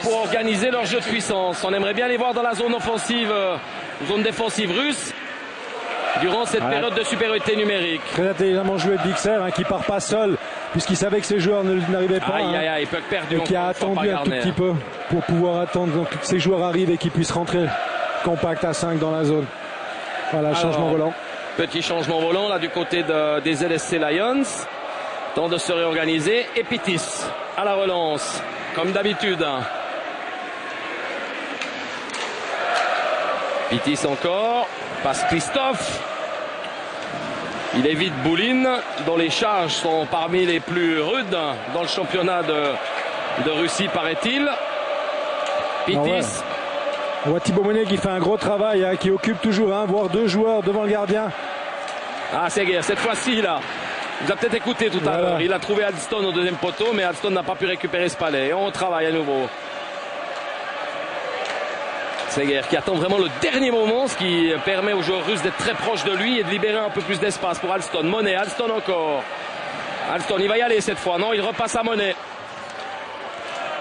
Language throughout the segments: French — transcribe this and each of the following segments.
Pour organiser leur jeu de puissance. On aimerait bien les voir dans la zone offensive, zone défensive russe durant cette période de supériorité numérique. Très intelligemment joué de Bixer, qui part pas seul puisqu'il savait que ses joueurs n'arrivaient pas. Il peut perdre et qui a attendu un tout petit peu pour pouvoir attendre que ses joueurs arrivent et qu'ils puissent rentrer compact à 5 dans la zone. Voilà, changement volant. Petit changement volant là du côté des LSC Lions. Temps de se réorganiser. Et Pitis à la relance. Comme d'habitude. Pitis encore. Passe Christophe. Il évite Boulin, dont les charges sont parmi les plus rudes dans le championnat de Russie, paraît-il. Pitis. On voit Thibaut Monet qui fait un gros travail, qui occupe toujours un, voire deux joueurs devant le gardien. Ah, Seguer, cette fois-ci, là. Vous avez peut-être écouté tout à l'heure. Il a trouvé Alston au deuxième poteau, mais Alston n'a pas pu récupérer ce palais. Et on travaille à nouveau. Seguer qui attend vraiment le dernier moment, ce qui permet aux joueurs russes d'être très proches de lui et de libérer un peu plus d'espace pour Alston. Monet, Alston encore. Alston, il va y aller cette fois. Non, il repasse à Monet.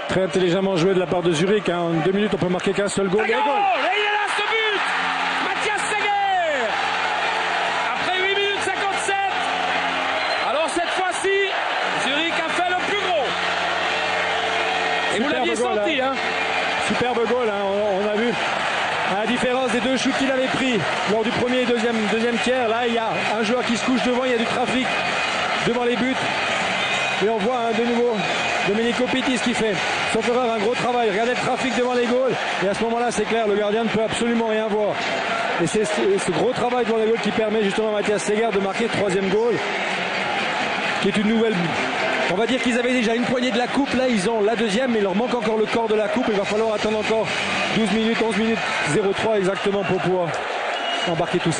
Très intelligemment joué de la part de Zurich. En 2 minutes, on peut marquer qu'un seul goal. Et il est là, ce but! Mathias Seguer! Après 8 minutes 57. Alors cette fois-ci, Zurich a fait le plus gros. Et vous l'aviez senti, hein? Superbe goal, on a vu. À la différence des deux shoots qu'il avait pris lors du premier et deuxième tiers, là il y a un joueur qui se couche devant, il y a du trafic devant les buts. Et on voit de nouveau Domenico Pitis qui fait, sauf erreur, un gros travail. Regardez le trafic devant les goals. Et à ce moment-là, c'est clair, le gardien ne peut absolument rien voir. Et c'est ce gros travail devant les goals qui permet justement à Mathias Seguer de marquer le 3e goal, qui est une nouvelle. On va dire qu'ils avaient déjà une poignée de la coupe, là ils ont la 2e, mais il leur manque encore le corps de la coupe. Il va falloir attendre encore 12 minutes, 11 minutes, 0-3 exactement pour pouvoir embarquer tout ça.